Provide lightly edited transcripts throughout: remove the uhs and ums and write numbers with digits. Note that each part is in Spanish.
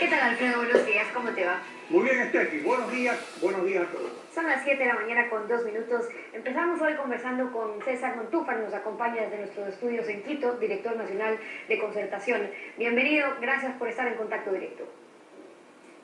tal, Alfredo? Buenos días, ¿cómo te va? Muy bien, Steffi. Buenos días a todos. Son las 7 de la mañana con 2 minutos. Empezamos hoy conversando con César Montúfar, nos acompaña desde nuestros estudios en Quito, director nacional de Concertación. Bienvenido, gracias por estar en contacto directo.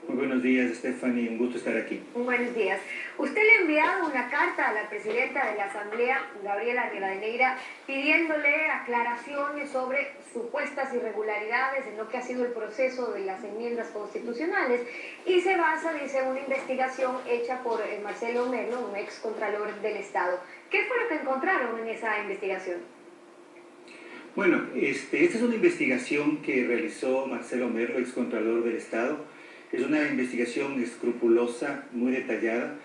Muy buenos días, Stephanie, un gusto estar aquí. Buenos días. Usted le ha enviado una carta a la presidenta de la Asamblea, Gabriela Rivadeneira, pidiéndole aclaraciones sobre supuestas irregularidades en lo que ha sido el proceso de las enmiendas constitucionales y se basa, dice, en una investigación hecha por Marcelo Merlo, un ex contralor del Estado. ¿Qué fue lo que encontraron en esa investigación? Bueno, esta es una investigación que realizó Marcelo Merlo, ex contralor del Estado. Es una investigación escrupulosa, muy detallada,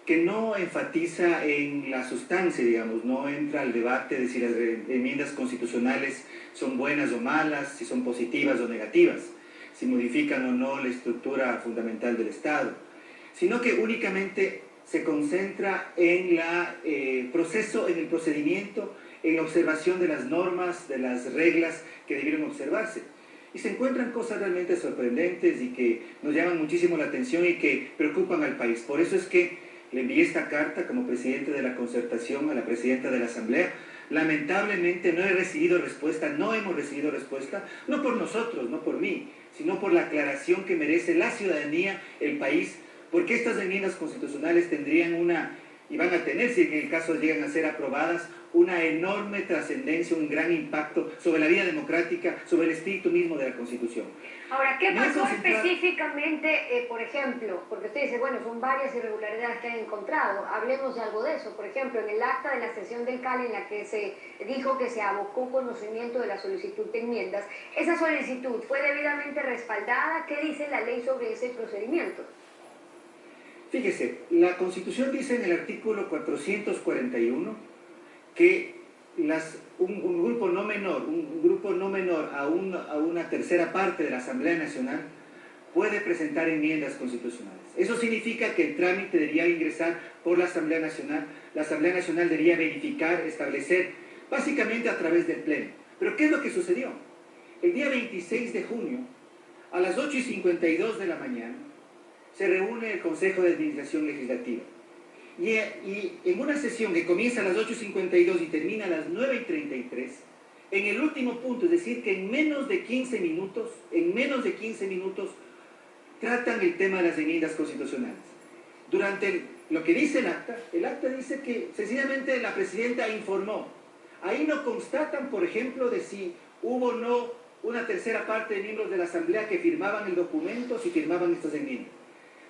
que no enfatiza en la sustancia, digamos, no entra al debate de si las enmiendas constitucionales son buenas o malas, si son positivas o negativas, si modifican o no la estructura fundamental del Estado, sino que únicamente se concentra en el procedimiento, en la observación de las normas, de las reglas que debieron observarse. Y se encuentran cosas realmente sorprendentes y que nos llaman muchísimo la atención y que preocupan al país. Por eso es que le envié esta carta como presidente de la Concertación a la presidenta de la Asamblea. Lamentablemente no he recibido respuesta, no hemos recibido respuesta, no por nosotros, no por mí, sino por la aclaración que merece la ciudadanía, el país, porque estas enmiendas constitucionales tendrían y van a tener, si en el caso llegan a ser aprobadas, una enorme trascendencia, un gran impacto sobre la vida democrática, sobre el espíritu mismo de la Constitución. Ahora, ¿qué pasó específicamente, por ejemplo? Porque usted dice, bueno, son varias irregularidades que han encontrado. Hablemos de algo de eso. Por ejemplo, en el acta de la sesión del CAL en la que se dijo que se abocó conocimiento de la solicitud de enmiendas, ¿esa solicitud fue debidamente respaldada? ¿Qué dice la ley sobre ese procedimiento? Fíjese, la Constitución dice en el artículo 441 que un grupo no menor a una tercera parte de la Asamblea Nacional puede presentar enmiendas constitucionales. Eso significa que el trámite debería ingresar por la Asamblea Nacional debería verificar, establecer, básicamente a través del Pleno. Pero ¿qué es lo que sucedió? El día 26 de junio, a las 8:52 de la mañana, se reúne el Consejo de Administración Legislativa. Y en una sesión que comienza a las 8:52 y termina a las 9:33, en el último punto, es decir, que en menos de 15 minutos, tratan el tema de las enmiendas constitucionales. Durante lo que dice el acta dice que sencillamente la presidenta informó. Ahí no constatan, por ejemplo, de si hubo o no una tercera parte de miembros de la Asamblea que firmaban el documento, si firmaban estas enmiendas.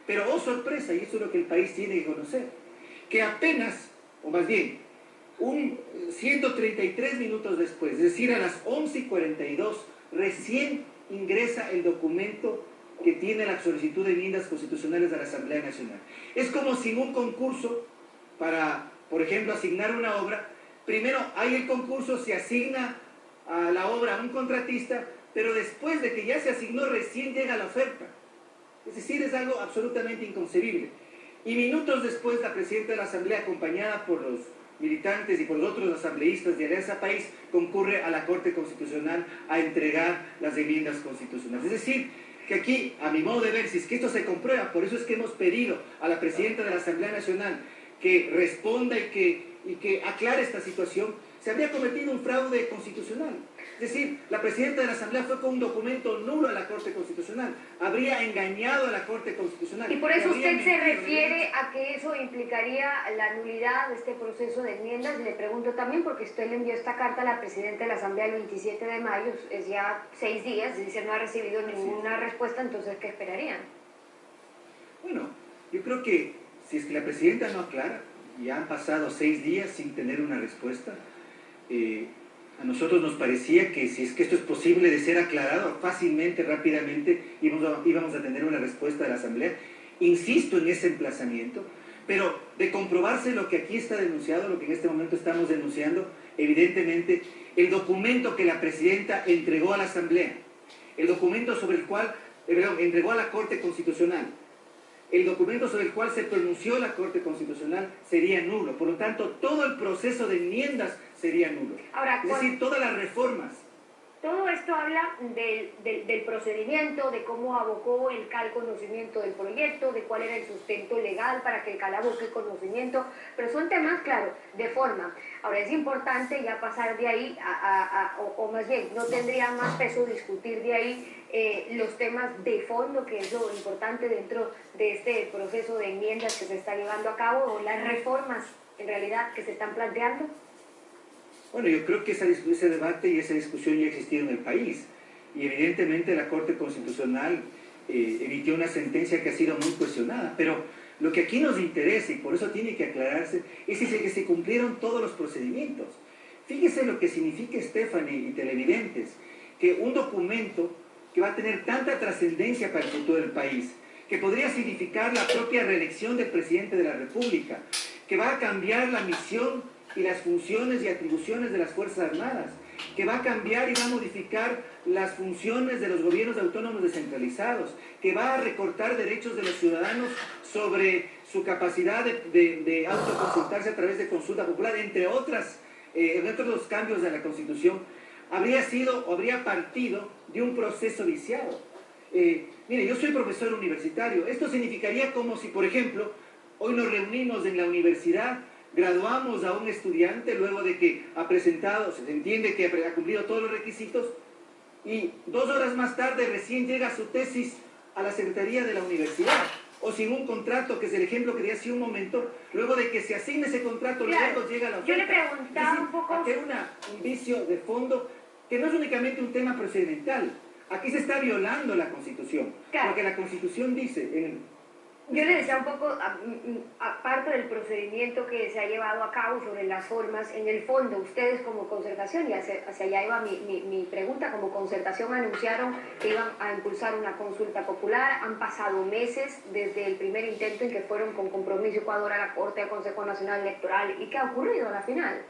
Pero, oh sorpresa, y esto es lo que el país tiene que conocer, que apenas, o más bien, 133 minutos después, es decir, a las 11:42, recién ingresa el documento que tiene la solicitud de enmiendas constitucionales a la Asamblea Nacional. Es como si en un concurso para, por ejemplo, asignar una obra, primero hay el concurso, se asigna a la obra a un contratista, pero después de que ya se asignó, recién llega la oferta. Es decir, es algo absolutamente inconcebible. Y minutos después, la presidenta de la Asamblea, acompañada por los militantes y por los otros asambleístas de Alianza País, concurre a la Corte Constitucional a entregar las enmiendas constitucionales. Es decir, que aquí, a mi modo de ver, si es que esto se comprueba, por eso es que hemos pedido a la presidenta de la Asamblea Nacional que responda y que aclare esta situación, se habría cometido un fraude constitucional. Es decir, la presidenta de la Asamblea fue con un documento nulo a la Corte Constitucional, habría engañado a la Corte Constitucional. Y por eso usted se refiere a que eso implicaría la nulidad de este proceso de enmiendas. Le pregunto también, porque usted le envió esta carta a la presidenta de la Asamblea el 27 de mayo, es ya 6 días, es decir, no ha recibido ninguna respuesta, entonces, ¿qué esperarían? Bueno, yo creo que si es que la presidenta no aclara, y han pasado 6 días sin tener una respuesta, a nosotros nos parecía que si es que esto es posible de ser aclarado fácilmente, rápidamente, íbamos a tener una respuesta de la Asamblea. Insisto en ese emplazamiento, pero de comprobarse lo que aquí está denunciado, lo que en este momento estamos denunciando, evidentemente, el documento que la presidenta entregó a la Asamblea, el documento sobre el cual entregó a la Corte Constitucional, el documento sobre el cual se pronunció la Corte Constitucional sería nulo. Por lo tanto, todo el proceso de enmiendas sería nulo. Ahora, es decir, todas las reformas Todo esto habla del procedimiento, de cómo abocó el CAL conocimiento del proyecto, de cuál era el sustento legal para que el CAL aboque conocimiento, pero son temas, claro, de forma. Ahora es importante ya pasar de ahí o más bien, no tendría más peso discutir de ahí los temas de fondo, que es lo importante dentro de este proceso de enmiendas que se está llevando a cabo, o las reformas en realidad que se están planteando. Bueno, yo creo que ese debate y esa discusión ya ha existido en el país. Y evidentemente la Corte Constitucional emitió una sentencia que ha sido muy cuestionada. Pero lo que aquí nos interesa, y por eso tiene que aclararse, es que se cumplieron todos los procedimientos. Fíjese lo que significa, Stephanie y televidentes, que un documento que va a tener tanta trascendencia para el futuro del país, que podría significar la propia reelección del presidente de la República, que va a cambiar la misión y las funciones y atribuciones de las Fuerzas Armadas, que va a cambiar y va a modificar las funciones de los gobiernos autónomos descentralizados, que va a recortar derechos de los ciudadanos sobre su capacidad de autoconsultarse a través de consulta popular, entre otros cambios de la Constitución, habría sido o habría partido de un proceso viciado. Mire, yo soy profesor universitario. Esto significaría como si, por ejemplo, hoy nos reunimos en la universidad, graduamos a un estudiante luego de que ha presentado, se entiende que ha cumplido todos los requisitos, y 2 horas más tarde recién llega su tesis a la secretaría de la universidad, o sin un contrato, que es el ejemplo que di hace un momento, luego de que se asigne ese contrato, claro, luego llega la oferta. Yo le preguntaba un poco... Aquí hay un vicio de fondo que no es únicamente un tema procedimental. Aquí se está violando la Constitución, claro, porque la Constitución dice... Yo le decía un poco, aparte del procedimiento que se ha llevado a cabo sobre las formas, en el fondo, ustedes como Concertación, y hacia allá iba mi pregunta, como Concertación anunciaron que iban a impulsar una consulta popular, han pasado meses desde el primer intento en que fueron con Compromiso Ecuador a la Corte del Consejo Nacional Electoral, ¿y qué ha ocurrido a la final?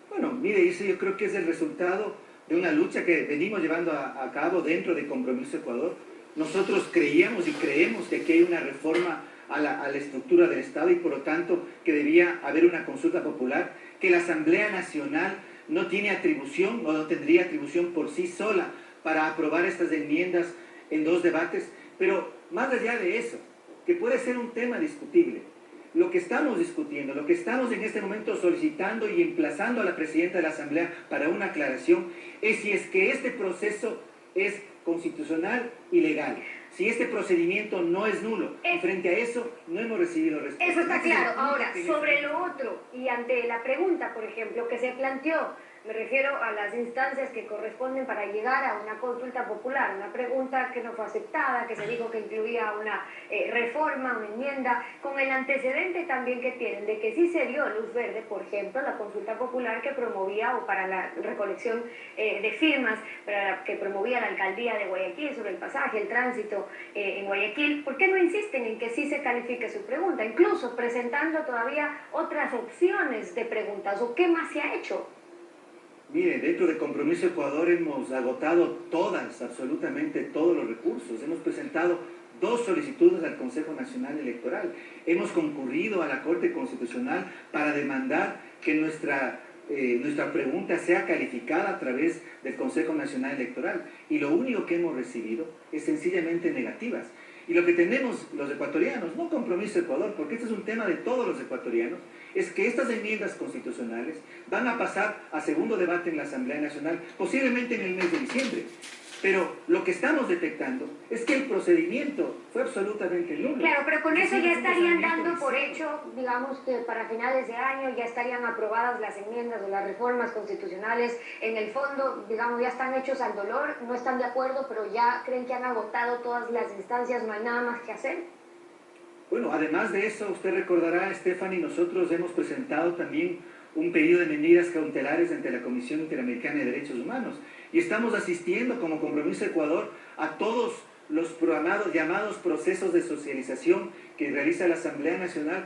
Bueno, mire, eso yo creo que es el resultado de una lucha que venimos llevando a cabo dentro de Compromiso Ecuador. Nosotros creíamos y creemos que aquí hay una reforma a la estructura del Estado y por lo tanto que debía haber una consulta popular, que la Asamblea Nacional no tiene atribución o no tendría atribución por sí sola para aprobar estas enmiendas en 2 debates, pero más allá de eso, que puede ser un tema discutible, lo que estamos discutiendo, lo que estamos en este momento solicitando y emplazando a la Presidenta de la Asamblea para una aclaración, es si es que este proceso es constitucional y legal. Si este procedimiento no es nulo, y frente a eso no hemos recibido respuesta. Eso está claro. Ahora, sobre lo otro, y ante la pregunta, por ejemplo, que se planteó, me refiero a las instancias que corresponden para llegar a una consulta popular, una pregunta que no fue aceptada, que se dijo que incluía una reforma, una enmienda, con el antecedente también que tienen de que sí se dio luz verde, por ejemplo, la consulta popular que promovía, o para la recolección de firmas, que promovía la alcaldía de Guayaquil sobre el pasaje, el tránsito en Guayaquil. ¿Por qué no insisten en que sí se califique su pregunta? Incluso presentando todavía otras opciones de preguntas, ¿o qué más se ha hecho? Mire, dentro de Compromiso Ecuador hemos agotado absolutamente todos los recursos. Hemos presentado 2 solicitudes al Consejo Nacional Electoral. Hemos concurrido a la Corte Constitucional para demandar que nuestra pregunta sea calificada a través del Consejo Nacional Electoral. Y lo único que hemos recibido es sencillamente negativas. Y lo que tenemos los ecuatorianos, no Compromiso Ecuador, porque este es un tema de todos los ecuatorianos, es que estas enmiendas constitucionales van a pasar a segundo debate en la Asamblea Nacional, posiblemente en el mes de diciembre. Pero lo que estamos detectando es que el procedimiento fue absolutamente nulo. Claro, pero con eso ya estarían dando por hecho, digamos que para finales de año ya estarían aprobadas las enmiendas o las reformas constitucionales. En el fondo, digamos, ya están hechos al dolor, no están de acuerdo, pero ya creen que han agotado todas las instancias, no hay nada más que hacer. Bueno, además de eso, usted recordará, Stephanie, nosotros hemos presentado también un pedido de medidas cautelares ante la Comisión Interamericana de Derechos Humanos y estamos asistiendo como Compromiso Ecuador a todos los llamados procesos de socialización que realiza la Asamblea Nacional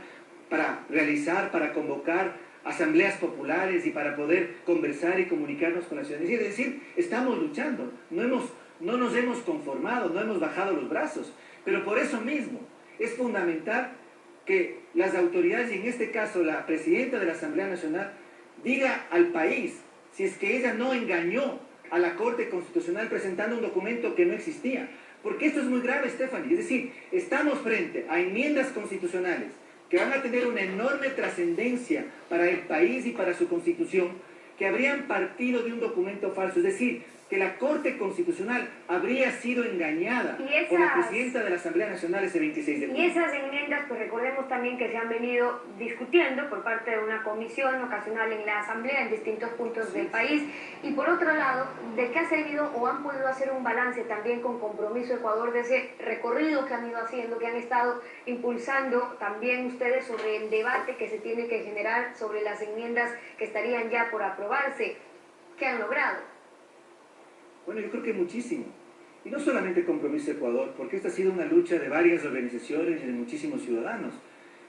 para convocar asambleas populares y para poder conversar y comunicarnos con la ciudadanía. Es decir, estamos luchando, no nos hemos conformado, no hemos bajado los brazos, pero por eso mismo es fundamental que las autoridades, y en este caso la Presidenta de la Asamblea Nacional, diga al país si es que ella no engañó a la Corte Constitucional presentando un documento que no existía. Porque esto es muy grave, Stephanie. Es decir, estamos frente a enmiendas constitucionales que van a tener una enorme trascendencia para el país y para su constitución, que habrían partido de un documento falso. Es decir, que la Corte Constitucional habría sido engañada por la presidenta de la Asamblea Nacional ese 26 de junio. Y esas enmiendas, pues recordemos también que se han venido discutiendo por parte de una comisión ocasional en la Asamblea en distintos puntos del país. Y por otro lado, ¿de qué ha servido o han podido hacer un balance también con Compromiso Ecuador de ese recorrido que han ido haciendo, que han estado impulsando también ustedes sobre el debate que se tiene que generar sobre las enmiendas que estarían ya por aprobarse? ¿Qué han logrado? Bueno, yo creo que muchísimo. Y no solamente Compromiso Ecuador, porque esta ha sido una lucha de varias organizaciones y de muchísimos ciudadanos.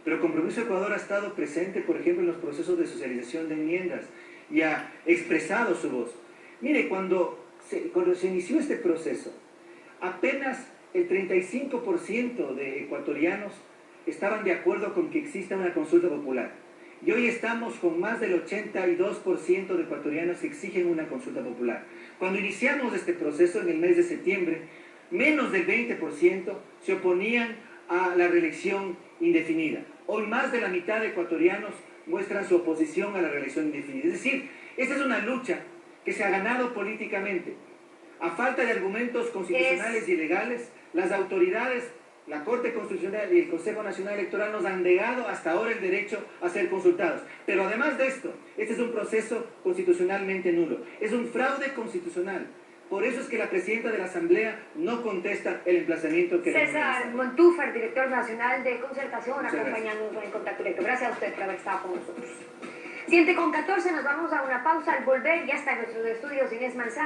Pero Compromiso Ecuador ha estado presente, por ejemplo, en los procesos de socialización de enmiendas y ha expresado su voz. Mire, cuando se inició este proceso, apenas el 35% de ecuatorianos estaban de acuerdo con que exista una consulta popular. Y hoy estamos con más del 82% de ecuatorianos que exigen una consulta popular. Cuando iniciamos este proceso en el mes de septiembre, menos del 20% se oponían a la reelección indefinida. Hoy más de la mitad de ecuatorianos muestran su oposición a la reelección indefinida. Es decir, esta es una lucha que se ha ganado políticamente. A falta de argumentos constitucionales y legales, las autoridades, la Corte Constitucional y el Consejo Nacional Electoral nos han negado hasta ahora el derecho a ser consultados. Pero además de esto, este es un proceso constitucionalmente nulo. Es un fraude constitucional. Por eso es que la presidenta de la Asamblea no contesta el emplazamiento que le César Montúfar, director nacional de Concertación, Muchas acompañándonos en contacto directo. Gracias a usted por haber estado con nosotros. 7:14, nos vamos a una pausa. Al volver, ya está en nuestros estudios Inés Manzano.